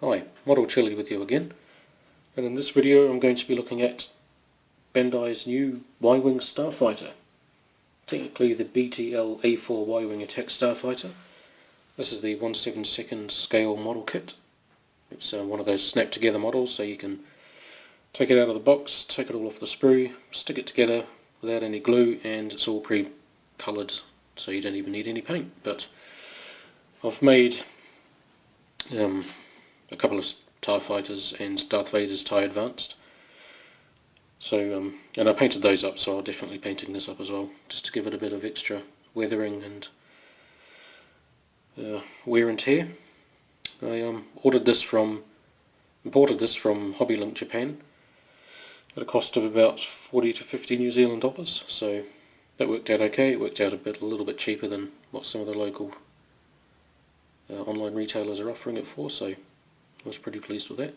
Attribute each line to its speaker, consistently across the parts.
Speaker 1: Hi, Model Chili with you again, and in this video I'm going to be looking at Bandai's new Y-Wing Starfighter. Technically the BTL A4 Y-Wing Attack Starfighter. This is the 1/72 scale model kit. It's one of those snap together models, so you can take it out of the box, take it all off the sprue, stick it together without any glue, and it's all pre-coloured, so you don't even need any paint. But I've made a couple of TIE Fighters and Darth Vader's TIE Advanced. So, and I painted those up, so I'll definitely be painting this up as well, just to give it a bit of extra weathering and wear and tear. I imported this from Hobbylink Japan at a cost of about 40 to 50 New Zealand dollars, so that worked out okay. It worked out a little bit cheaper than what some of the local online retailers are offering it for, so I was pretty pleased with that.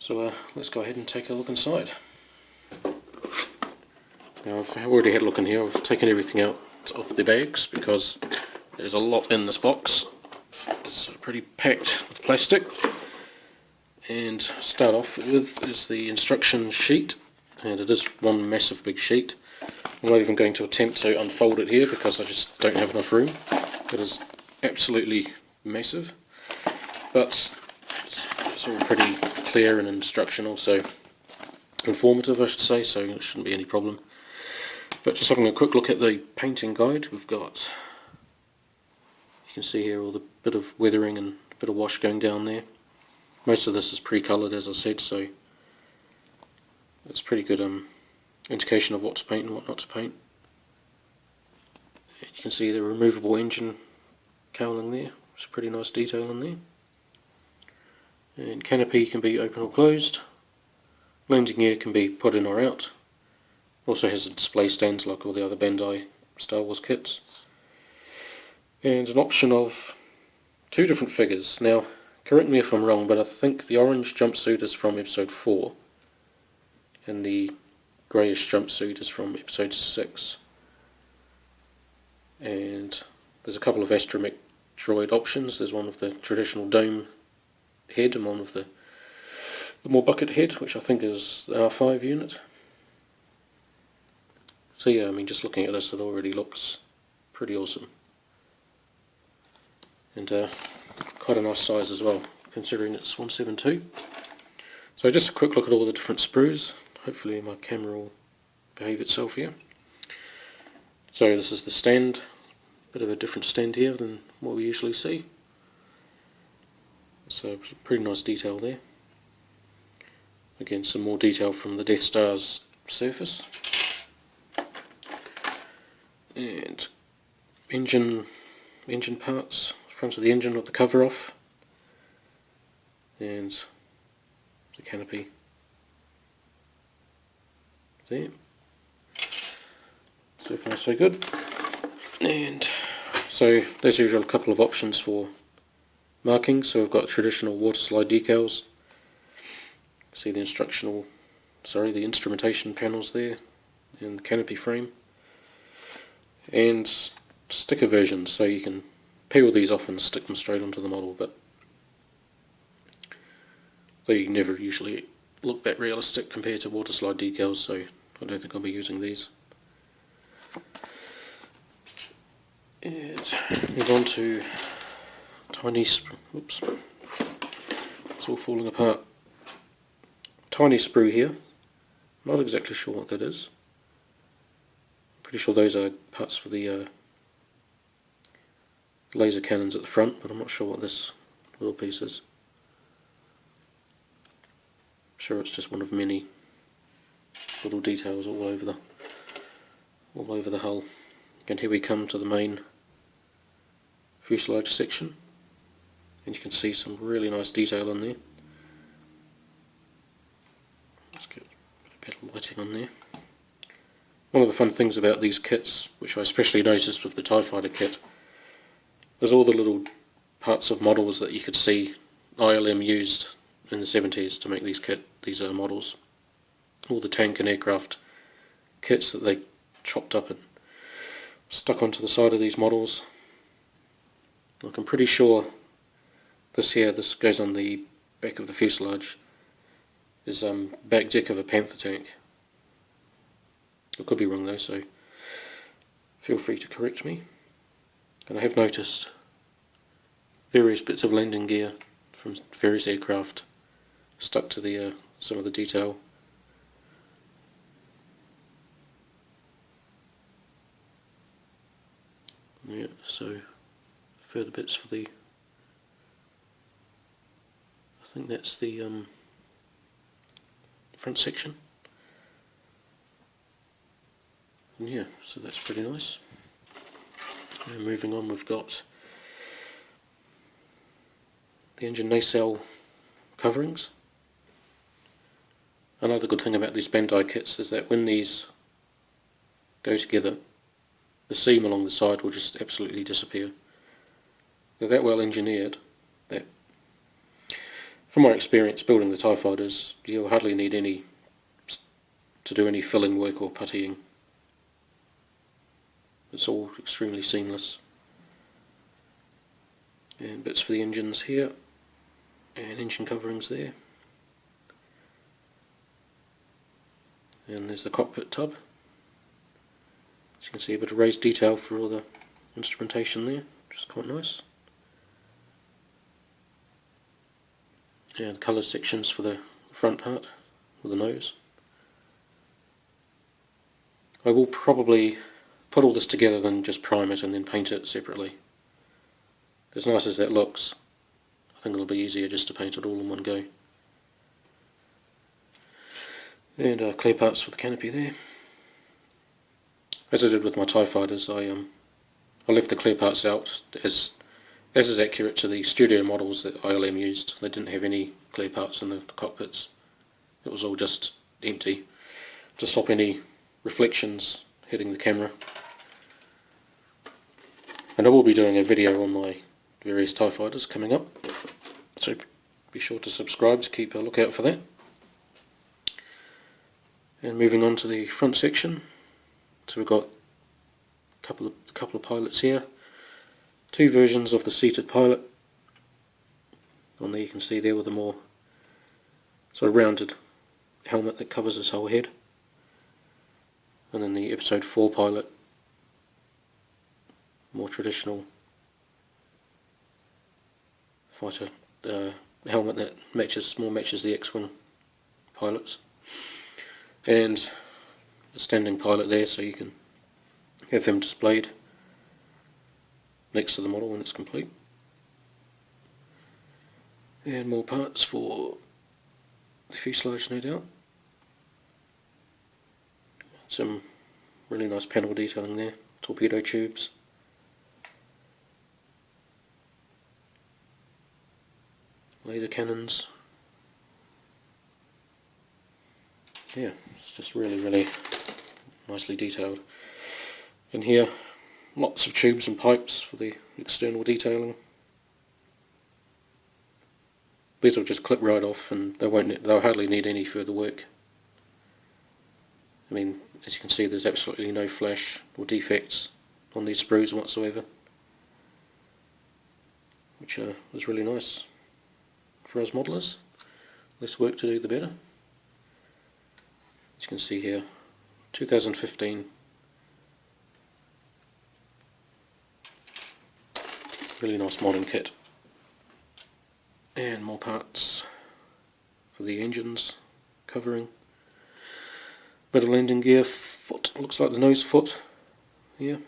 Speaker 1: So let's go ahead and take a look inside. Now I've already had a look in here. I've taken everything out off the bags because there's a lot in this box. It's pretty packed with plastic. And to start off with is the instruction sheet, and it is one massive big sheet. I'm not even going to attempt to unfold it here because I just don't have enough room. It is absolutely massive, but it's all pretty clear and instructional, so informative I should say, so it shouldn't be any problem. But just having a quick look at the painting guide, we've got, you can see here all the bit of weathering and a bit of wash going down there. Most of this is pre-coloured, as I said, so it's pretty good indication of what to paint and what not to paint. And you can see the removable engine cowling there. It's a pretty nice detail in there. And canopy can be open or closed. Landing gear can be put in or out. Also has a display stand like all the other Bandai Star Wars kits. And an option of two different figures. Now, correct me if I'm wrong, but I think the orange jumpsuit is from episode 4 and the greyish jumpsuit is from episode 6. And there's a couple of astromech droid options. There's one with the traditional dome head and one with the more bucket head, which I think is the R5 unit. So yeah, I mean, just looking at this, it already looks pretty awesome. And quite a nice size as well, considering it's 1/72. So just a quick look at all the different sprues. Hopefully my camera will behave itself here. So this is the stand. Bit of a different stand here than what we usually see. So pretty nice detail there. Again, some more detail from the Death Star's surface. And engine parts, front of the engine with the cover off. And the canopy there. So far so good. And so as usual, a couple of options for marking. So we've got traditional water slide decals. See the the instrumentation panels there, and the canopy frame. And sticker versions, so you can peel these off and stick them straight onto the model, but they never usually look that realistic compared to water slide decals, so I don't think I'll be using these. And move on to oops, it's all falling apart. Tiny sprue here. Not exactly sure what that is. Pretty sure those are parts for the laser cannons at the front, but I'm not sure what this little piece is. I'm sure it's just one of many little details all over the hull. And here we come to the main fuselage section, and you can see some really nice detail in there. Let's get a bit of lighting on there. One of the fun things about these kits, which I especially noticed with the TIE Fighter kit, is all the little parts of models that you could see ILM used in the 70s to make these models. All the tank and aircraft kits that they chopped up and stuck onto the side of these models. Like, I'm pretty sure this goes on the back of the fuselage, is back deck of a Panther tank. I could be wrong though, so feel free to correct me. And I have noticed various bits of landing gear from various aircraft stuck to the some of the detail. Yeah, so further bits for the, I think that's the front section. And yeah, so that's pretty nice. And moving on, we've got the engine nacelle coverings. Another good thing about these Bandai kits is that when these go together, the seam along the side will just absolutely disappear. They're that well engineered that, from my experience building the TIE fighters, you'll hardly need to do any filling work or puttying. It's all extremely seamless. And bits for the engines here, and engine coverings there. And there's the cockpit tub. As you can see, a bit of raised detail for all the instrumentation there, which is quite nice. And colour sections for the front part, with the nose. I will probably put all this together and just prime it and then paint it separately. As nice as that looks, I think it'll be easier just to paint it all in one go. And clear parts for the canopy there. As I did with my TIE fighters, I left the clear parts out as is accurate to the studio models that ILM used. They didn't have any clear parts in the cockpits. It was all just empty to stop any reflections hitting the camera. And I will be doing a video on my various TIE fighters coming up, so be sure to subscribe to keep a lookout for that. And moving on to the front section, so we've got a couple of pilots here. Two versions of the seated pilot. On there you can see there with a more sort of rounded helmet that covers his whole head. And then the episode 4 pilot, more traditional fighter helmet that more matches the X-Wing pilots. And the standing pilot there, so you can have him displayed next to the model when it's complete. And more parts for the fuselage, no doubt. Some really nice panel detailing there, torpedo tubes. Laser cannons. Yeah, it's just really nicely detailed. In here, lots of tubes and pipes for the external detailing. These will just clip right off, and they'll hardly need any further work. I mean, as you can see, there's absolutely no flash or defects on these sprues whatsoever, which is really nice for us modelers. Less work to do, the better. As you can see here, 2015. Really nice modern kit. And more parts for the engines covering. Bit of landing gear, foot, looks like the nose foot here.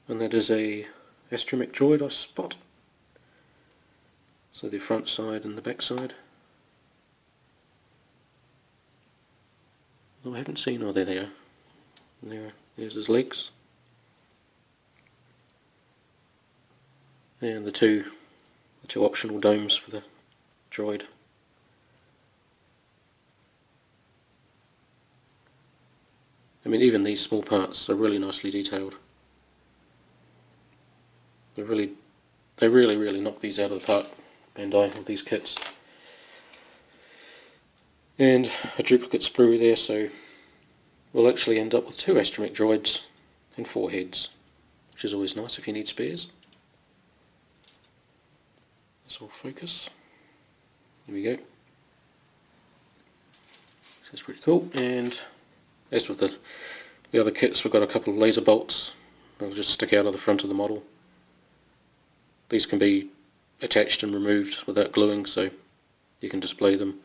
Speaker 1: And that is a astromech droid I spot. So the front side and the back side. Oh, I haven't seen, oh there they are. There's his legs. And the two optional domes for the droid. I mean, even these small parts are really nicely detailed. They really knock these out of the park, Bandai, with these kits. And a duplicate sprue there, so we'll actually end up with 2 astromech droids and 4 heads, which is always nice if you need spares. This will focus. There we go. So that's pretty cool. And as with the other kits, we've got a couple of laser bolts. They'll just stick out of the front of the model. These can be attached and removed without gluing, so you can display them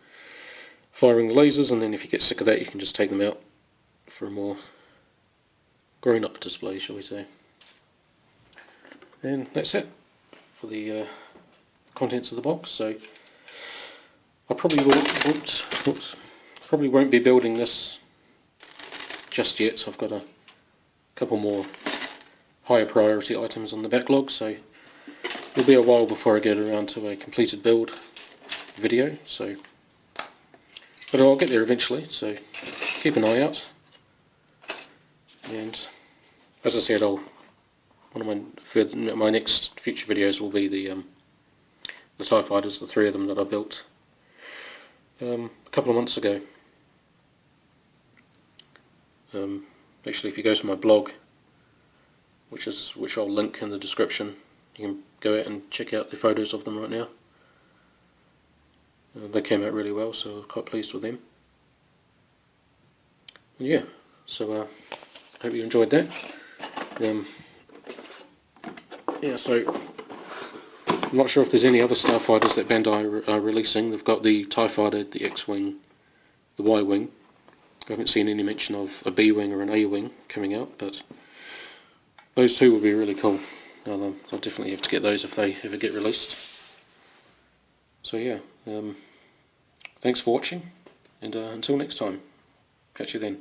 Speaker 1: firing the lasers, and then if you get sick of that you can just take them out for a more grown-up display, shall we say. And that's it for the contents of the box. So I probably won't be building this just yet. I've got a couple more higher priority items on the backlog, so it'll be a while before I get around to a completed build video. So, but I'll get there eventually, so keep an eye out. And as I said, one of my next future videos will be the TIE fighters, the 3 of them that I built a couple of months ago. Actually, if you go to my blog, which I'll link in the description, you can go out and check out the photos of them right now. They came out really well, so I was quite pleased with them. And yeah, so I hope you enjoyed that. Yeah, so I'm not sure if there's any other starfighters that Bandai are releasing. They've got the TIE Fighter, the X-Wing, the Y-Wing. I haven't seen any mention of a B-Wing or an A-Wing coming out, but those 2 will be really cool. I'll definitely have to get those if they ever get released. So yeah, thanks for watching, and until next time, catch you then.